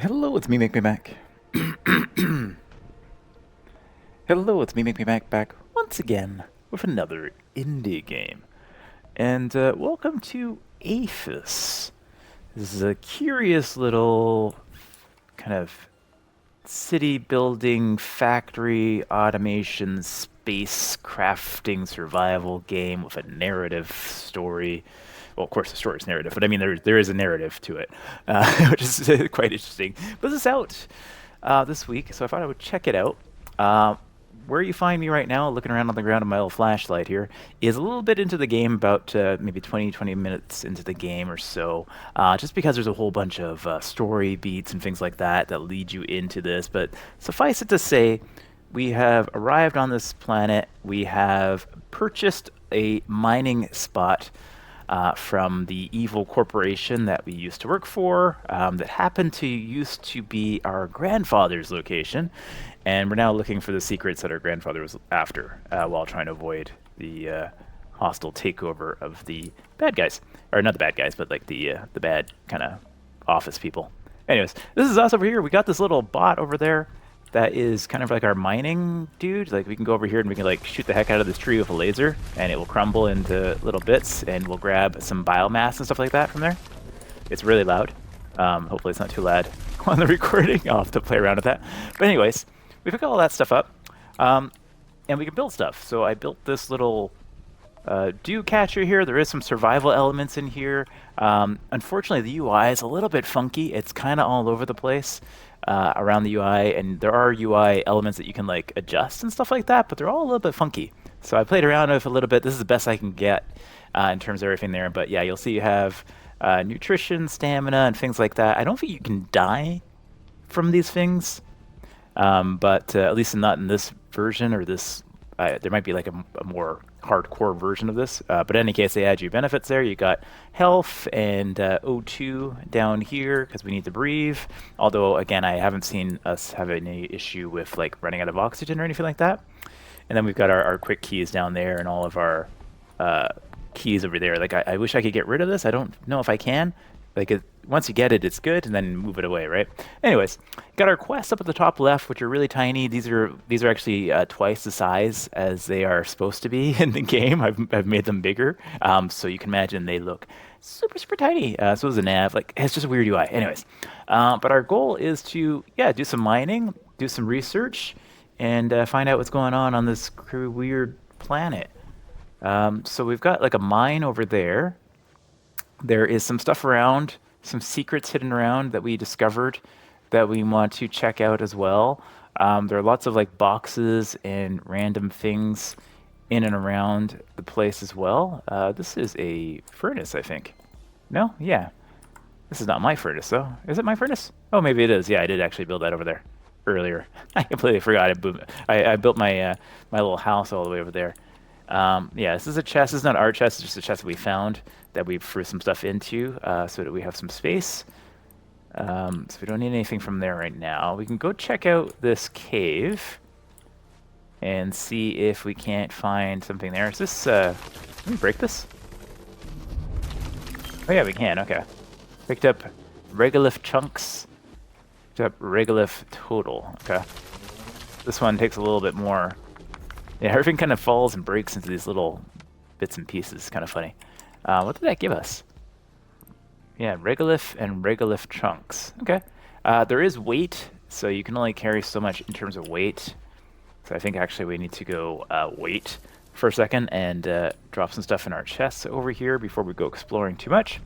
Hello, it's me, Make Me Mac. Hello, it's me, Make Me Mac, back once again with another indie game. And welcome to AETHUS. This is a curious little kind of city building, factory automation, space crafting survival game with a narrative story. Well, of course, the story is narrative, but I mean, there is a narrative to it, which is quite interesting. But this is out this week, so I thought I would check it out. Uh, where you find me right now, looking around on the ground with my little flashlight here, is a little bit into the game, about maybe 20 minutes into the game or so, just because there's a whole bunch of story beats and things like that that lead you into this. But suffice it to say, we have arrived on this planet. We have purchased a mining spot from the evil corporation that we used to work for, that happened to used to be our grandfather's location, and we're now looking for the secrets that our grandfather was after, while trying to avoid the hostile takeover of the bad guys, or not the bad guys, but like the bad kind of office people. Anyways, this is us over here. We got this little bot over there that is kind of like our mining dude. Like we can go over here and we can like shoot the heck out of this tree with a laser, and it will crumble into little bits, and we'll grab some biomass and stuff like that from there. It's really loud. Hopefully it's not too loud on the recording. I'll have to play around with that. But anyways, we pick all that stuff up, and we can build stuff. So I built this little dew catcher here. There is some survival elements in here. Unfortunately, the UI is a little bit funky. It's kind of all over the place around the UI, and there are UI elements that you can like adjust and stuff like that, but they're all a little bit funky. So I played around with a little bit. This is the best I can get in terms of everything there. But yeah, you'll see you have nutrition, stamina, and things like that. I don't think you can die from these things, but at least not in this version, or this. There might be like a more hardcore version of this. But in any case, they add you benefits there. You got health and O2 down here because we need to breathe. Although, again, I haven't seen us have any issue with like running out of oxygen or anything like that. And then we've got our quick keys down there and all of our keys over there. Like, I wish I could get rid of this. I don't know if I can. Like, once you get it, it's good, and then move it away, right? Anyways, got our quests up at the top left, which are really tiny. These are actually twice the size as they are supposed to be in the game. I've made them bigger, so you can imagine they look super tiny. So is a nav. Like, it's just a weird UI. Anyways, but our goal is to do some mining, do some research, and find out what's going on this weird planet. So we've got like a mine over there. There is some stuff around, some secrets hidden around that we discovered that we want to check out as well. There are lots of like boxes and random things in and around the place as well. This is a furnace, I think. No? Yeah. This is not my furnace, though. Is it my furnace? Oh, maybe it is. Yeah, I did actually build that over there earlier. I completely forgot. I built my my little house all the way over there. Yeah, this is a chest. This is not our chest. It's just a chest that we found that we threw some stuff into, so that we have some space. So we don't need anything from there right now. We can go check out this cave and see if we can't find something there. Is this, can we break this? Oh yeah, we can, okay. Picked up regolith chunks. Picked up regolith total, okay. This one takes a little bit more. Yeah, everything kind of falls and breaks into these little bits and pieces. Kind of funny. What did that give us? Yeah, regolith and regolith chunks. Okay. There is weight, so you can only carry so much in terms of weight. So I think actually we need to go wait for a second and drop some stuff in our chests over here before we go exploring too much.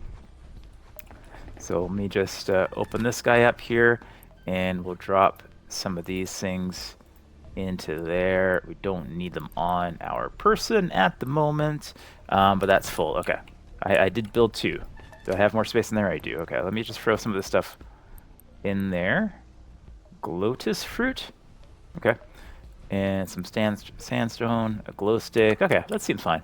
So let me just open this guy up here, and we'll drop some of these things into there. We don't need them on our person at the moment, but that's full. Okay, I did build two. Do I have more space in there? I do. Okay, let me just throw some of this stuff in there. Glotus fruit. Okay, and some sandstone, a glow stick. Okay, that seems fine.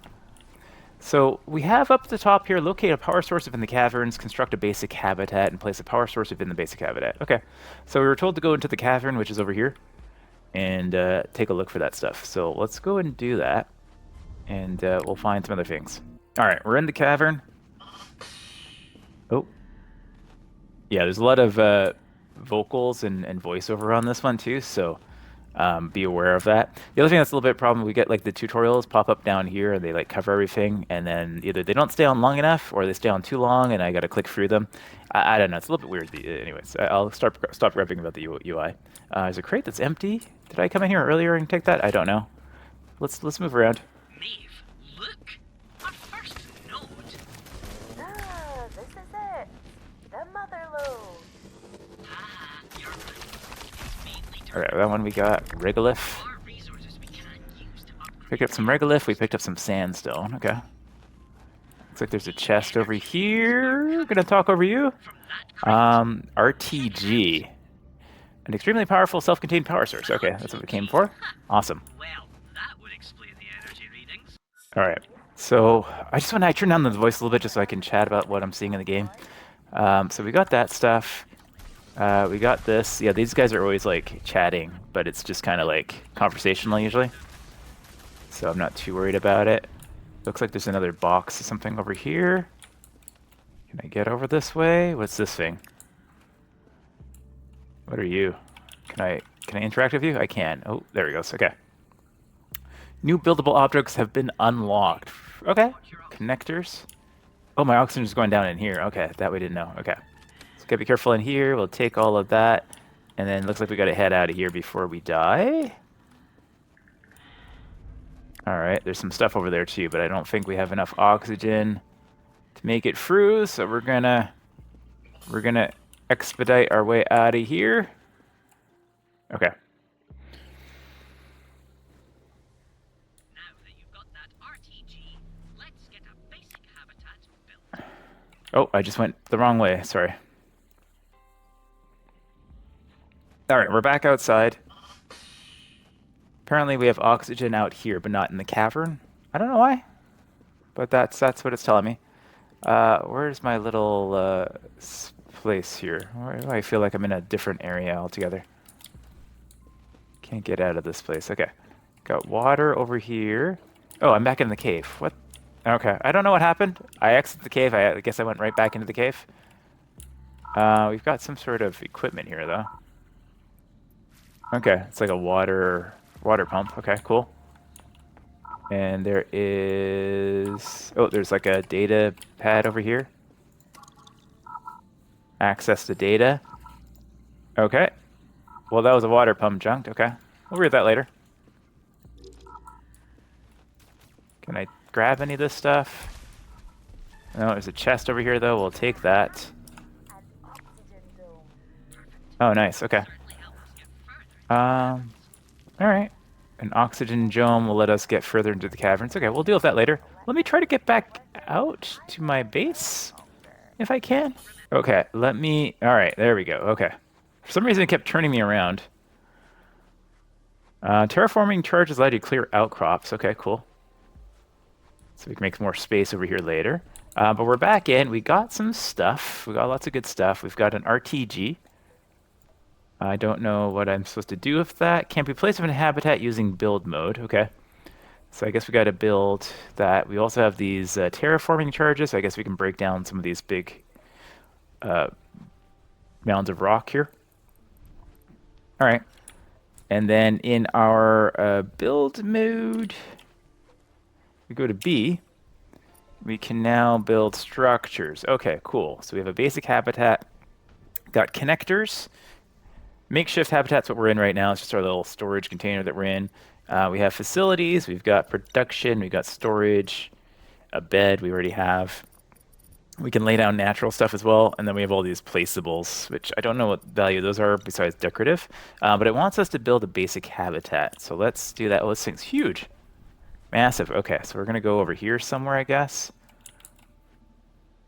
So we have up at the top here, locate a power source within the caverns, construct a basic habitat, and place a power source within the basic habitat. Okay, so we were told to go into the cavern, which is over here, and take a look for that stuff. So let's go and do that, and we'll find some other things. All right, we're in the cavern. Oh, yeah, there's a lot of vocals and voiceover on this one too, so be aware of that. The other thing that's a little bit problem, we get like the tutorials pop up down here and they like cover everything, and then either they don't stay on long enough or they stay on too long and I got to click through them. I don't know. It's a little bit weird. Anyways, I'll stop grabbing about the UI. There's a crate that's empty. Did I come in here earlier and take that? I don't know. Let's move around. Maeve, look! Our first node! Ah, this is it. The mother lode. Ah, you're right. Mainly All right, that one we got regolith. our resources we can't use to upgrade. Picked up some regolith. We picked up some sandstone. Okay. Looks like there's a chest over here. Gonna talk over you. From that RTG. An extremely powerful self-contained power source. Okay, that's what we came for. Awesome. well, that would explain the energy readings. All right. So I just want to turn down the voice a little bit just so I can chat about what I'm seeing in the game. So we got that stuff. We got this. Yeah, these guys are always like chatting, but it's just kind of like conversational usually. So I'm not too worried about it. Looks like there's another box or something over here. Can I get over this way? What's this thing? What are you? Can I interact with you? I can. Oh, there we go. Okay. New buildable objects have been unlocked. Okay. Connectors. Oh, my oxygen is going down in here. Okay, that we didn't know. Okay. So gotta be careful in here. We'll take all of that. And then looks like we gotta head out of here before we die. Alright, there's some stuff over there too, but I don't think we have enough oxygen to make it through, so we're gonna expedite our way out of here. Okay. Now that you've got that RTG, let's get a basic habitat built. Oh, I just went the wrong way. Sorry. Alright, we're back outside. Apparently we have oxygen out here, but not in the cavern. I don't know why, but that's what it's telling me. Where's my little place here? Where do I feel like I'm in a different area altogether? Can't get out of this place. Okay. Got water over here. Oh, I'm back in the cave. What? Okay. I don't know what happened. I exited the cave. I guess I went right back into the cave. We've got some sort of equipment here, though. Okay. It's like a water pump. Okay, cool. And there is... Oh, there's like a data pad over here. Access to data. Okay. Well, that was a water pump junked. Okay. We'll read that later. Can I grab any of this stuff? No, there's a chest over here, though. We'll take that. An oxygen dome. Oh, nice. Okay. Certainly help us get further. All right. An oxygen dome will let us get further into the caverns. Okay, we'll deal with that later. Let me try to get back out to my base, if I can. Okay, let me... All right, there we go. Okay. For some reason, it kept turning me around. Terraforming charges allow you to clear outcrops. Okay, cool. So we can make more space over here later. But we're back in. We got some stuff. We got lots of good stuff. We've got an RTG. I don't know what I'm supposed to do with that. Can't be placed in a habitat using build mode. Okay. So I guess we got to build that. We also have these terraforming charges. So I guess we can break down some of these big mounds of rock here. All right. And then in our build mode, we go to B. We can now build structures. Okay, cool. So we have a basic habitat. Got connectors. Makeshift habitat's what we're in right now. It's just our little storage container that we're in. We have facilities. We've got production. We've got storage. A bed we already have. We can lay down natural stuff as well. And then we have all these placeables, which I don't know what value those are besides decorative. But it wants us to build a basic habitat. So let's do that. Oh, this thing's huge. Massive. Okay, so we're going to go over here somewhere, I guess.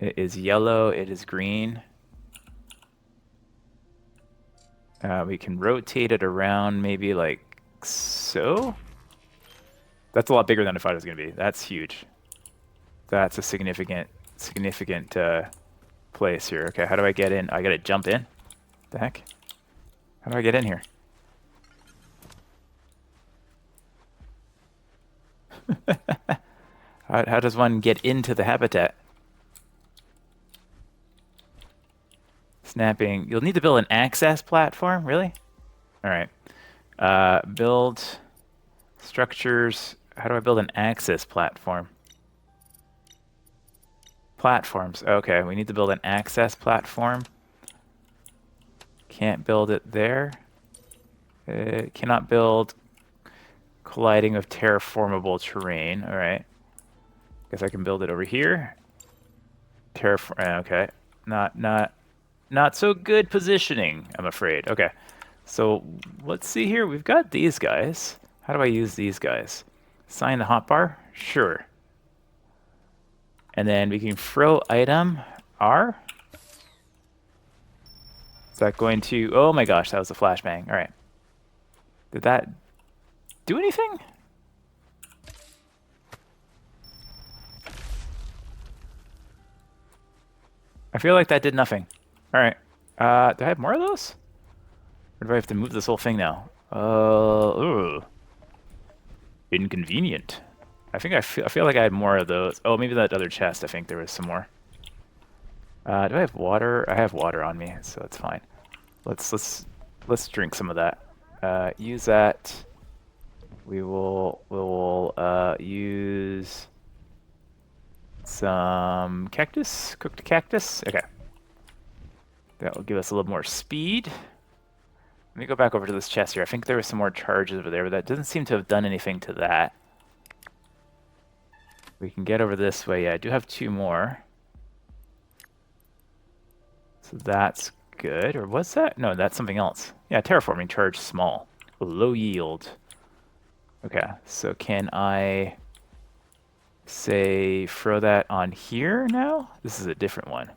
It is yellow. It is green. We can rotate it around maybe like so. That's a lot bigger than I thought it was going to be. That's huge. That's a significant place here. Okay, how do I get in? I got to jump in? The heck? How do I get in here? How does one get into the habitat? Snapping. You'll need to build an access platform, really? Alright. Build structures. How do I build an access platform? Platforms. Okay, we need to build an access platform. Can't build it there. Cannot build colliding with terraformable terrain. Alright. Guess I can build it over here. Okay. Not so good positioning, I'm afraid. Okay. So let's see here. We've got these guys. How do I use these guys? Assign the hotbar? Sure. And then we can throw item R. Is that going to... Oh my gosh, that was a flashbang. All right. Did that do anything? I feel like that did nothing. All right. Do I have more of those? Or do I have to move this whole thing now? Ooh. Inconvenient. I feel like I had more of those. Oh, maybe that other chest. I think there was some more. Do I have water? I have water on me, so that's fine. Let's drink some of that. Use that. We'll use some cactus, cooked cactus. Okay. That will give us a little more speed. Let me go back over to this chest here. I think there was some more charges over there, but that doesn't seem to have done anything to that. We can get over this way. Yeah, I do have 2 more. So that's good. Or was that? No, that's something else. Yeah, terraforming charge small. Low yield. Okay, so can I say throw that on here now? This is a different one.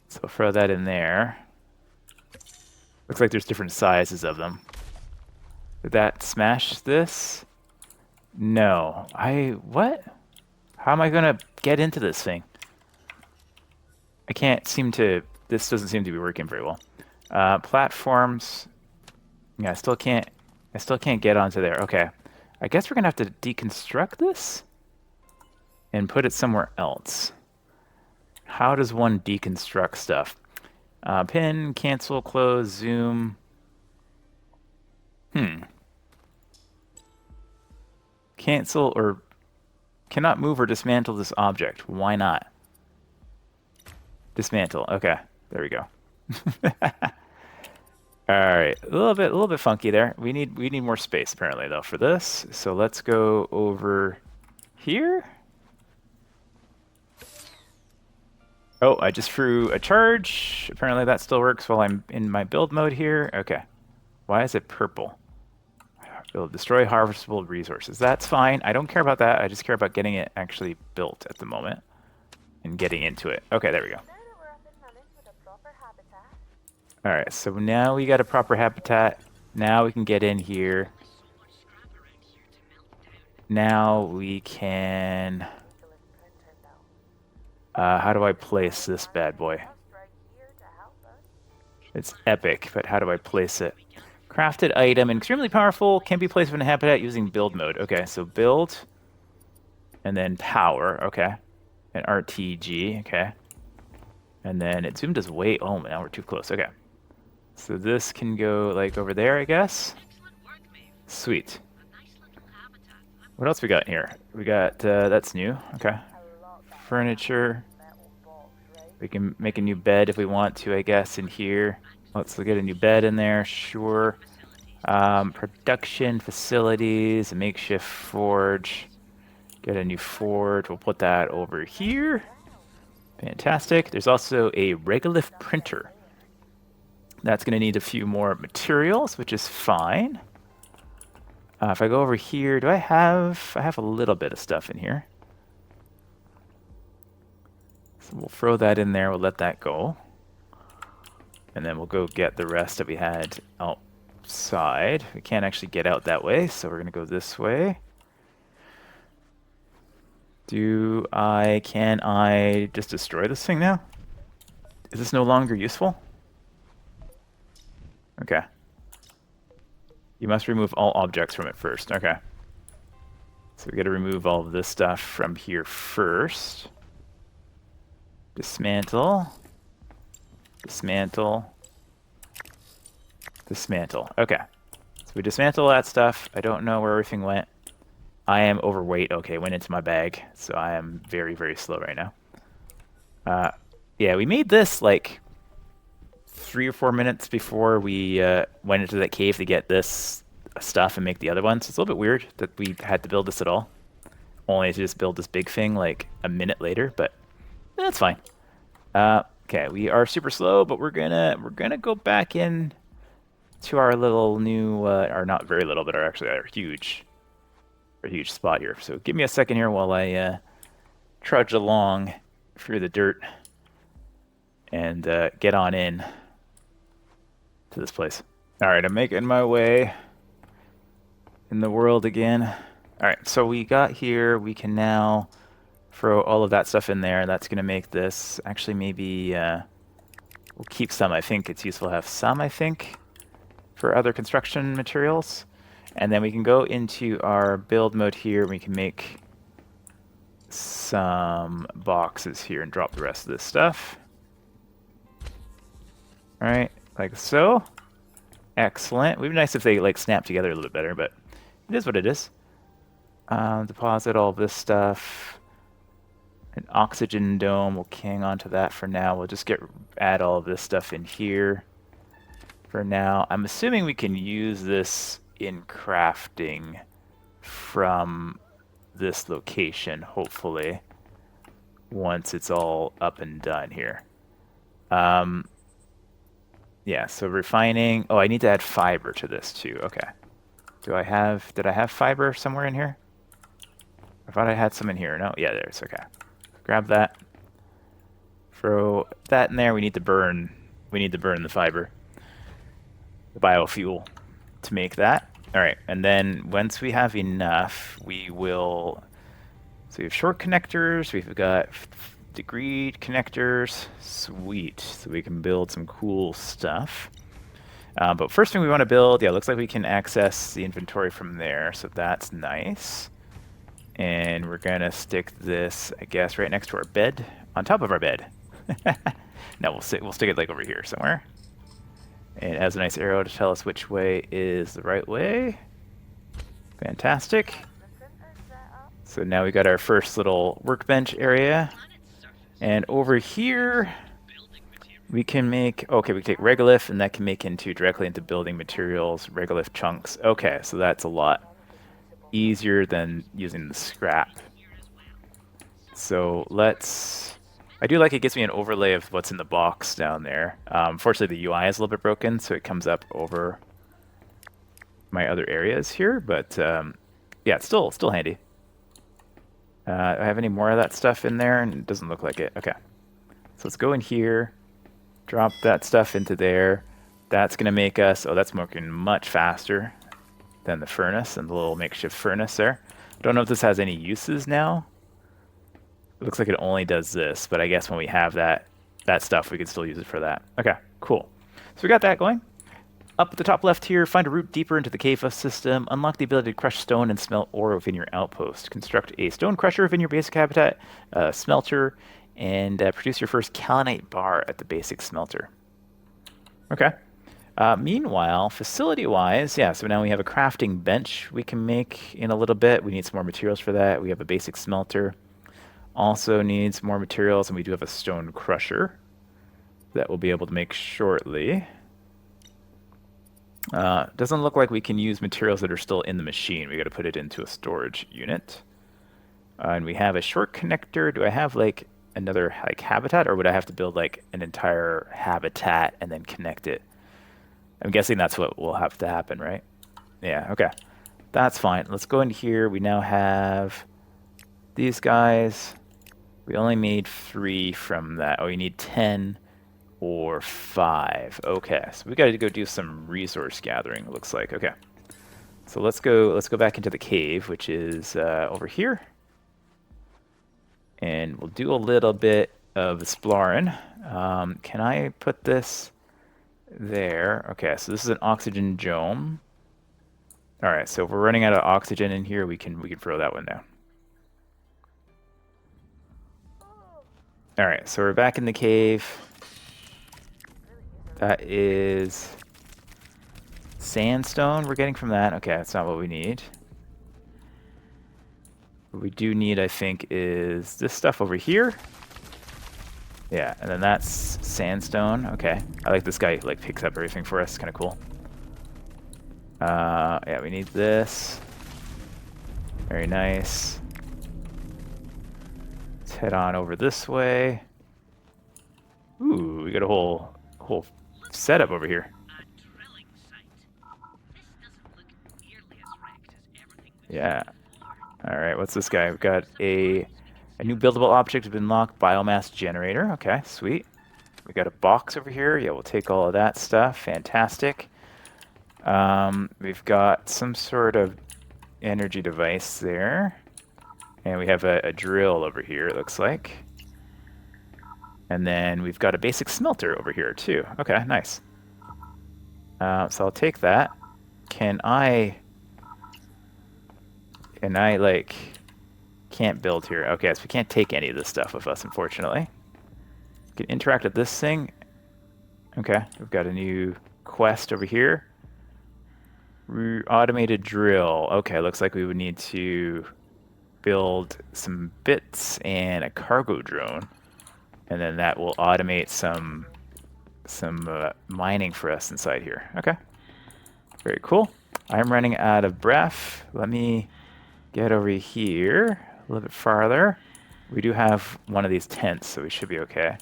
So throw that in there. Looks like there's different sizes of them. Did that smash this? No. What? How am I gonna get into this thing? I can't seem to, this doesn't seem to be working very well. Platforms. Yeah, I still can't get onto there. Okay. I guess we're gonna have to deconstruct this and put it somewhere else. How does one deconstruct stuff? Pin, cancel, close, zoom. Cancel or cannot move or dismantle this object. Why not? Dismantle. Okay, there we go. All right, a little bit funky there. We need more space apparently though for this. So let's go over here. Oh, I just threw a charge. Apparently that still works while I'm in my build mode here. Okay. Why is it purple? It'll destroy harvestable resources. That's fine. I don't care about that. I just care about getting it actually built at the moment and getting into it. Okay, there we go. Now that we're up and running with a proper habitat, All right, so now we got a proper habitat. Now we can get in here. Now we can... how do I place this bad boy? just right here to help us. It's epic, but how do I place it? Crafted item, extremely powerful, can be placed in a habitat using build mode. Okay, so build, and then power, okay. And RTG, okay. And then it zoomed us way, oh, now we're too close, okay. So this can go like over there, I guess. Sweet. What else we got in here? We got, that's new, okay. Furniture. We can make a new bed if we want to, I guess, in here. Let's get a new bed in there, sure. Production facilities, a makeshift forge. Get a new forge. We'll put that over here. Fantastic. There's also a regolith printer. That's going to need a few more materials, which is fine. If I go over here, I have a little bit of stuff in here. So we'll throw that in there. We'll let that go. And then we'll go get the rest that we had outside. We can't actually get out that way, so we're going to go this way. Can I just destroy this thing now? Is this no longer useful? Okay. You must remove all objects from it first. Okay. So we got to remove all of this stuff from here first. Dismantle. Dismantle. Dismantle. Okay. So we dismantle that stuff. I don't know where everything went. I am overweight. Okay, went into my bag. So I am very, very slow right now. Yeah, we made this like 3 or 4 minutes before we went into that cave to get this stuff and make the other one. So it's a little bit weird that we had to build this at all. Only to just build this big thing like a minute later, but that's fine. Okay, we are super slow, but we're gonna go back in to our little new, or not very little, but our huge spot here. So give me a second here while I trudge along through the dirt and get on in to this place. All right, I'm making my way in the world again. All right, so we got here. We can now throw all of that stuff in there. That's going to make this, actually maybe we'll keep some. I think it's useful to have some, I think, for other construction materials. And then we can go into our build mode here. We can make some boxes here and drop the rest of this stuff. All right, like so. Excellent. It would be nice if they like snap together a little bit better, but it is what it is. Deposit all this stuff. An oxygen dome. We'll hang on to that for now. We'll just add all of this stuff in here for now. I'm assuming we can use this in crafting from this location, hopefully, once it's all up and done here. Yeah, so refining. Oh, I need to add fiber to this too. Okay. Did I have fiber somewhere in here? I thought I had some in here. No, yeah, there's okay. Grab that. Throw that in there. We need to burn the fiber. The biofuel to make that. All right, and then once we have enough, we will. So we have short connectors. We've got degree connectors. Sweet. So we can build some cool stuff. But first thing we want to build, yeah, looks like we can access the inventory from there. So that's nice. And we're going to stick this, I guess, right next to our bed, on top of our bed. No, we'll stick it like over here somewhere. And it has a nice arrow to tell us which way is the right way. Fantastic. So now we got our first little workbench area. And over here, we can make, okay, we can take regolith, and that can make directly into building materials, regolith chunks. Okay, so that's a lot easier than using the scrap. So I do like it gives me an overlay of what's in the box down there. Unfortunately, the UI is a little bit broken, so it comes up over my other areas here, but yeah, it's still handy. Do I have any more of that stuff in there? And it doesn't look like it. Okay. So let's go in here, drop that stuff into there. That's going to make us, oh, that's working much faster than the furnace and the little makeshift furnace there. I don't know if this has any uses now. It looks like it only does this, but I guess when we have that stuff, we can still use it for that. Okay, cool. So we got that going. Up at the top left here, find a route deeper into the cave system. Unlock the ability to crush stone and smelt ore within your outpost. Construct a stone crusher within your basic habitat, smelter, and produce your first kaolinite bar at the basic smelter. Okay. Meanwhile, facility-wise, yeah, so now we have a crafting bench we can make in a little bit. We need some more materials for that. We have a basic smelter. Also needs more materials, and we do have a stone crusher that we'll be able to make shortly. Doesn't look like we can use materials that are still in the machine. We got to put it into a storage unit. And we have a short connector. Do I have like another like habitat, or would I have to build like an entire habitat and then connect it? I'm guessing that's what will have to happen, right? Yeah, okay. That's fine. Let's go in here. We now have these guys. We only made 3 from that. Oh, you need 10 or 5. Okay, so we got to go do some resource gathering, it looks like. Okay. So let's go back into the cave, which is over here. And we'll do a little bit of exploring. Can I put this there? Okay, so this is an oxygen dome. All right, so if we're running out of oxygen in here, we can throw that one down. All right, so we're back in the cave. That is sandstone we're getting from that. Okay, that's not what we need. What we do need, I think, is this stuff over here. Yeah, and then that's sandstone. Okay. I like this guy who like picks up everything for us. Kind of cool. Yeah, we need this. Very nice. Let's head on over this way. Ooh, we got a whole setup over here. A drilling site. This doesn't look nearly as wrecked as everything we've Yeah. seen before. All right, what's this guy? We've got a new buildable object has been locked. Biomass generator. Okay, sweet. We got a box over here. Yeah, we'll take all of that stuff. Fantastic. We've got some sort of energy device there. And we have a drill over here, it looks like. And then we've got a basic smelter over here, too. Okay, nice. So I'll take that. Can I, like, can't build here. Okay, so we can't take any of this stuff with us, unfortunately. We can interact with this thing. Okay, we've got a new quest over here. Automated drill. Okay, looks like we would need to build some bits and a cargo drone, and then that will automate some mining for us inside here. Okay, very cool. I'm running out of breath. Let me get over here a little bit farther. We do have one of these tents, so we should be okay.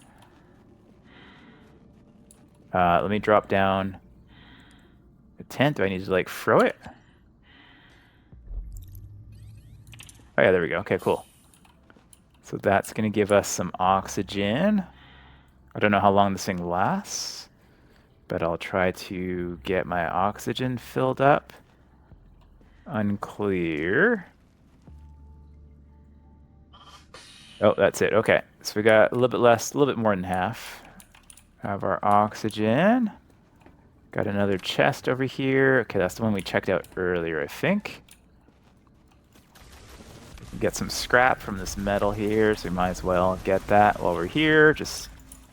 Let me drop down the tent. Do I need to like throw it? Oh yeah, there we go. Okay, cool. So that's going to give us some oxygen. I don't know how long this thing lasts, but I'll try to get my oxygen filled up. Unclear. Oh, that's it. Okay, so we got a little bit less, a little bit more than half of our oxygen. Got another chest over here. Okay, that's the one we checked out earlier, I think. Get some scrap from this metal here, so we might as well get that while we're here. Just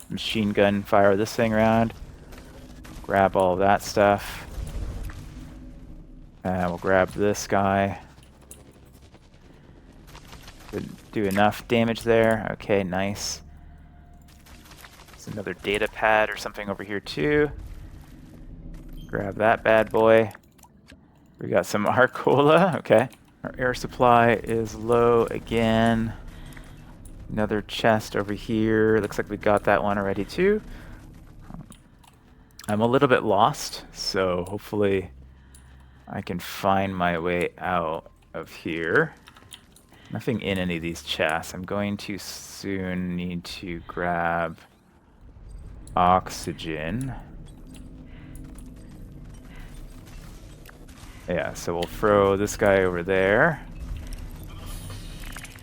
machine gun fire this thing around. Grab all of that stuff. And we'll grab this guy. Didn't do enough damage there. Okay, nice. There's another data pad or something over here too. Grab that bad boy. We got some Arcola. Okay. Our air supply is low again. Another chest over here. Looks like we got that one already too. I'm a little bit lost, so hopefully I can find my way out of here. Nothing in any of these chests. I'm going to soon need to grab oxygen. Yeah, so we'll throw this guy over there.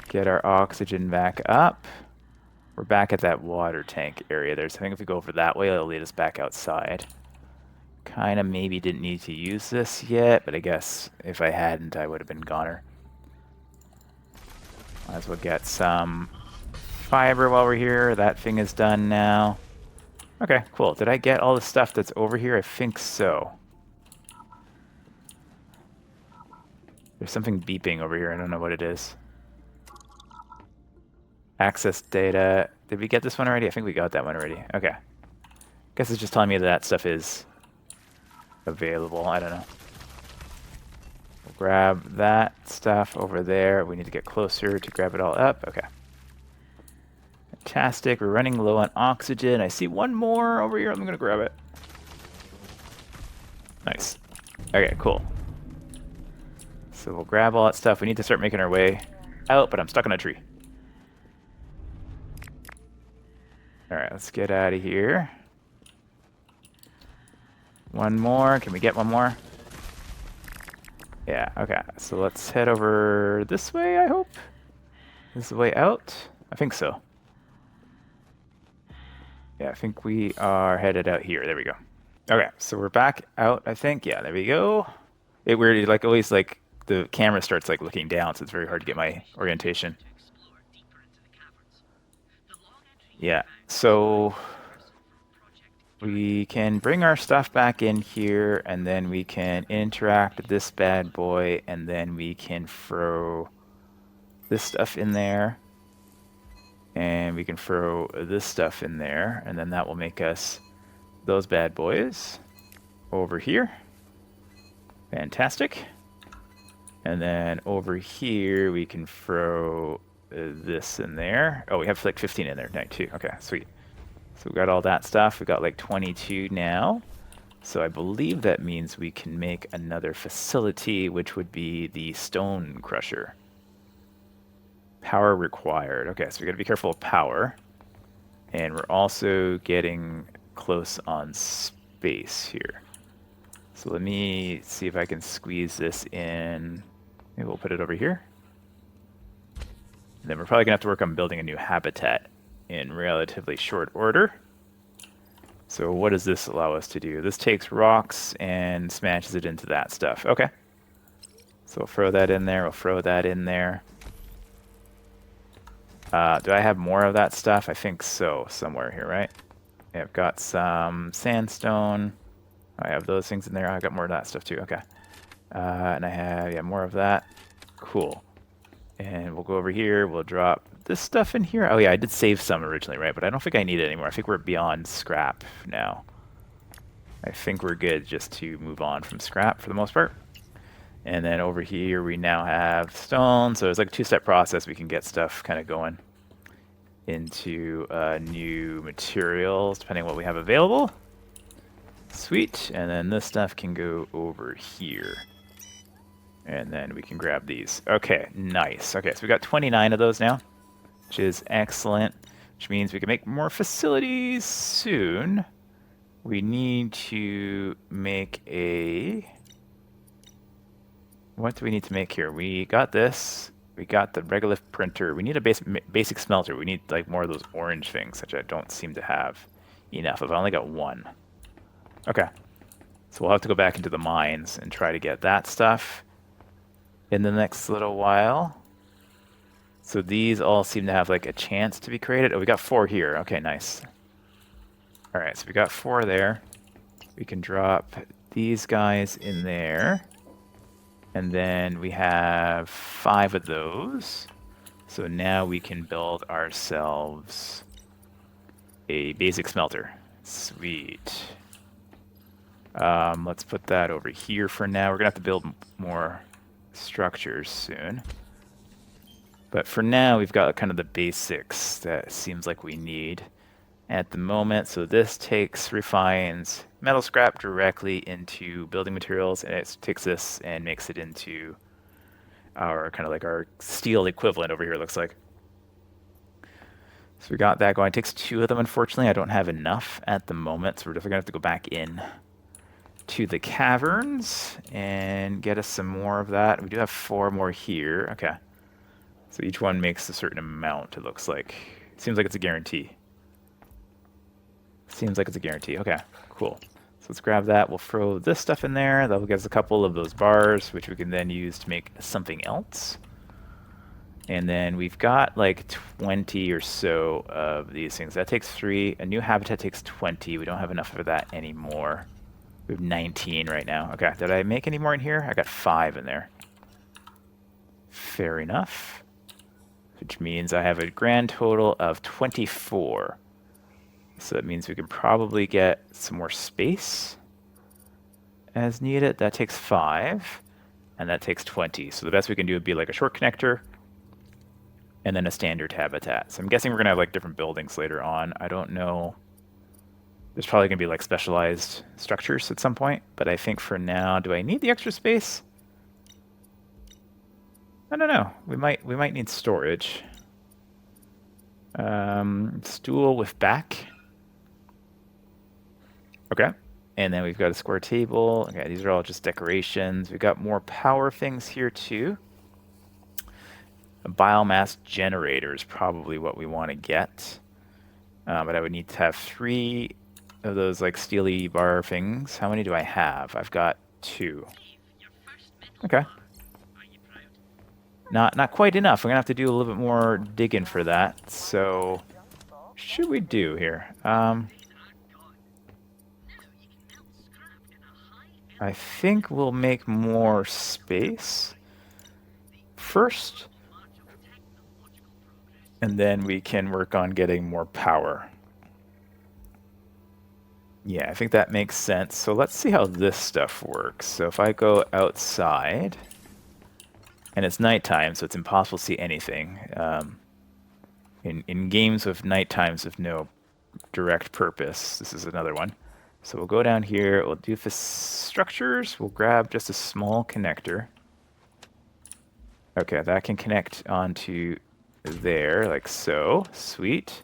Get our oxygen back up. We're back at that water tank area there, so I think if we go over that way, it'll lead us back outside. Kind of maybe didn't need to use this yet, but I guess if I hadn't, I would have been goner. Might as well get some fiber while we're here. That thing is done now. Okay, cool. Did I get all the stuff that's over here? I think so. There's something beeping over here. I don't know what it is. Access data. Did we get this one already? I think we got that one already. Okay. Guess it's just telling me that that stuff is available. I don't know. We'll grab that stuff over there. We need to get closer to grab it all up. Okay. Fantastic. We're running low on oxygen. I see one more over here. I'm going to grab it. Nice. Okay, cool. So we'll grab all that stuff. We need to start making our way out, but I'm stuck on a tree. Alright, let's get out of here. One more. Can we get one more? Yeah, okay. So let's head over this way, I hope. This is the way out? I think so. Yeah, I think we are headed out here. There we go. Okay, so we're back out, I think. Yeah, there we go. It weirdly, like, always, like, the camera starts, like, looking down, so it's very hard to get my orientation. To explore deeper into the caverns. The long entry Yeah, so... from Project we can bring our stuff back in here, and then we can interact with this bad boy, and then we can throw this stuff in there, and we can throw this stuff in there, and then that will make us those bad boys over here. Fantastic. And then over here we can throw this in there. Oh, we have like 15 in there now too. Okay, sweet. So we got all that stuff. We got like 22 now. So I believe that means we can make another facility, which would be the stone crusher. Power required. Okay, so we got to be careful of power. And we're also getting close on space here. So let me see if I can squeeze this in. Maybe we'll put it over here. And then we're probably going to have to work on building a new habitat in relatively short order. So what does this allow us to do? This takes rocks and smashes it into that stuff. Okay. So we'll throw that in there. We'll throw that in there. Do I have more of that stuff? I think so. Somewhere here, right? Yeah, I've got some sandstone. I have those things in there. I've got more of that stuff too. Okay. And I have, yeah, more of that. Cool. And we'll go over here. We'll drop this stuff in here. Oh yeah, I did save some originally, right? But I don't think I need it anymore. I think we're beyond scrap now. I think we're good just to move on from scrap for the most part. And then over here we now have stone. So it's like a two-step process. We can get stuff kind of going into new materials depending on what we have available. Sweet. And then this stuff can go over here. And then we can grab these. Okay, nice. Okay, so we got 29 of those now, which is excellent, which means we can make more facilities soon. We need to make a... What do we need to make here? We got this. We got the regolith printer. We need a basic smelter. We need like more of those orange things, which I don't seem to have enough of. I only got one. Okay. So we'll have to go back into the mines and try to get that stuff in the next little while. So these all seem to have like a chance to be created. Oh, we got 4 here. Okay, nice. All right, so we got 4 there. We can drop these guys in there. And then we have 5 of those. So now we can build ourselves a basic smelter. Sweet. Let's put that over here for now. We're gonna have to build more structures soon. But for now, we've got kind of the basics that seems like we need at the moment. So this refines metal scrap directly into building materials, and it takes this and makes it into our kind of like our steel equivalent over here, it looks like. So we got that going. It takes 2 of them, unfortunately. I don't have enough at the moment, so we're definitely gonna have to go back in to the caverns and get us some more of that. We do have 4 more here. Okay. So each one makes a certain amount, it looks like. Seems like it's a guarantee. Seems like it's a guarantee. Okay, cool. So let's grab that. We'll throw this stuff in there. That'll get us a couple of those bars, which we can then use to make something else. And then we've got like 20 or so of these things. That takes 3. A new habitat takes 20. We don't have enough of that anymore. We have 19 right now. Okay, did I make any more in here? I got 5 in there. Fair enough. Which means I have a grand total of 24. So that means we can probably get some more space as needed. That takes 5, and that takes 20. So the best we can do would be like a short connector and then a standard habitat. So I'm guessing we're going to have like different buildings later on. I don't know. There's probably going to be like specialized structures at some point, but I think for now, do I need the extra space? I don't know. We might need storage. Stool with back. Okay. And then we've got a square table. Okay, these are all just decorations. We've got more power things here too. A biomass generator is probably what we want to get. But I would need to have 3 of those like steely bar things. How many do I have? I've got 2. Okay. Not quite enough. I'm gonna have to do a little bit more digging for that. So, what should we do here? I think we'll make more space first, and then we can work on getting more power. Yeah, I think that makes sense. So let's see how this stuff works. So if I go outside, and it's nighttime, so it's impossible to see anything. In games with night times of no direct purpose, this is another one. So we'll go down here, we'll do the structures, we'll grab just a small connector. Okay, that can connect onto there, like so. Sweet.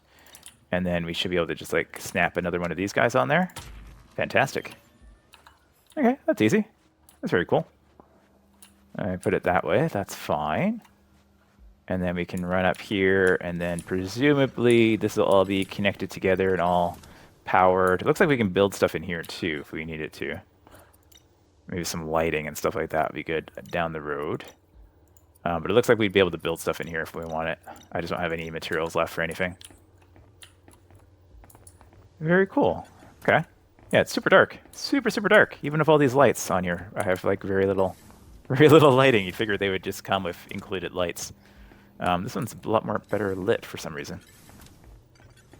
And then we should be able to just like snap another one of these guys on there. Fantastic. Okay, that's easy. That's very cool. I put it that way, that's fine. And then we can run up here, and then presumably this will all be connected together and all powered. It looks like we can build stuff in here too if we need it to. Maybe some lighting and stuff like that would be good down the road. But it looks like we'd be able to build stuff in here if we want it. I just don't have any materials left for anything. Very cool. Okay. Yeah, it's super dark. Super, super dark. Even with all these lights on here, I have like very little lighting. You'd figure they would just come with included lights. This one's a lot more better lit for some reason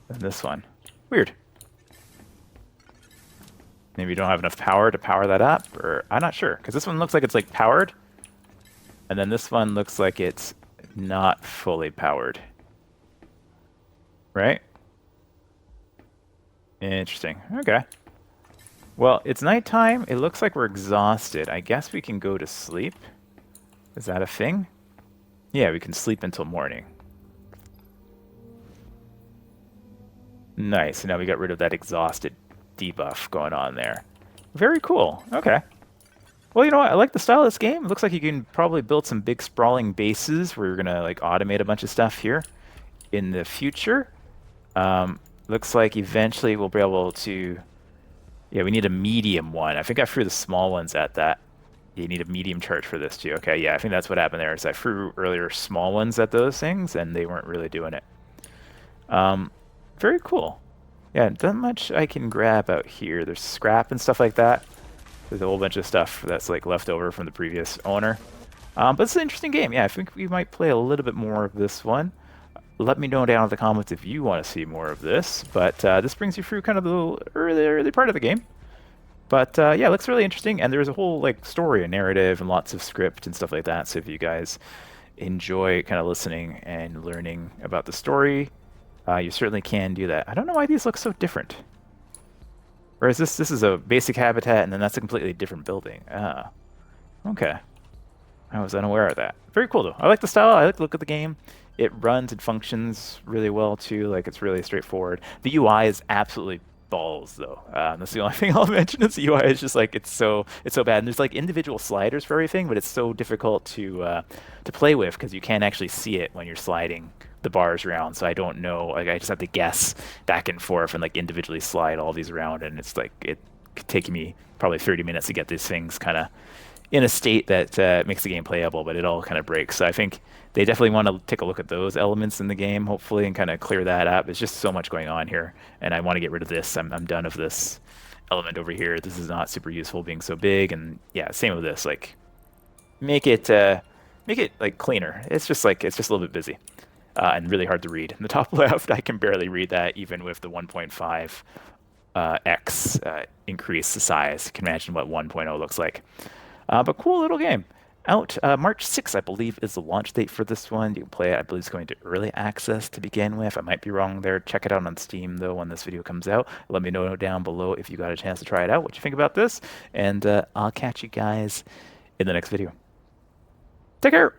than this one. Weird. Maybe you don't have enough power to power that up, or I'm not sure, because this one looks like it's like powered, and then this one looks like it's not fully powered. Right? Interesting. Okay. Well, it's nighttime. It looks like we're exhausted. I guess we can go to sleep. Is that a thing? Yeah, we can sleep until morning. Nice. Now we got rid of that exhausted debuff going on there. Very cool. Okay. Well, you know what? I like the style of this game. It looks like you can probably build some big sprawling bases where you're going to like automate a bunch of stuff here in the future. Looks like eventually we'll be able to... Yeah, we need a medium one. I think I threw the small ones at that. You need a medium charge for this too. Okay, yeah, I think that's what happened there. Is I threw earlier small ones at those things, and they weren't really doing it. Very cool. Yeah, not much I can grab out here. There's scrap and stuff like that. There's a whole bunch of stuff that's like left over from the previous owner. But it's an interesting game. Yeah, I think we might play a little bit more of this one. Let me know down in the comments if you want to see more of this. But this brings you through kind of the early part of the game. But yeah, it looks really interesting, and there's a whole like story and narrative and lots of script and stuff like that. So if you guys enjoy kind of listening and learning about the story, you certainly can do that. I don't know why these look so different. Or is this is a basic habitat, and then that's a completely different building? Ah, okay. I was unaware of that. Very cool though. I like the style. I like the look of the game. It runs and functions really well too. Like it's really straightforward. The UI is absolutely balls though. That's the only thing I'll mention is the UI is just like it's so bad. And there's like individual sliders for everything, but it's so difficult to play with because you can't actually see it when you're sliding the bars around. So I don't know. Like I just have to guess back and forth and like individually slide all these around, and it's like it could take me probably 30 minutes to get these things kind of in a state that makes the game playable, but it all kind of breaks. So I think they definitely want to take a look at those elements in the game, hopefully, and kind of clear that up. There's just so much going on here, and I want to get rid of this. I'm done with this element over here. This is not super useful being so big, and yeah, same with this. Like, make it like cleaner. It's just a little bit busy and really hard to read. In the top left, I can barely read that even with the 1.5 x increase the size. You can imagine what 1.0 looks like. But cool little game. Out March 6th, I believe, is the launch date for this one. You can play it. I believe it's going to early access to begin with. I might be wrong there. Check it out on Steam, though, when this video comes out. Let me know down below if you got a chance to try it out, what you think about this. And I'll catch you guys in the next video. Take care.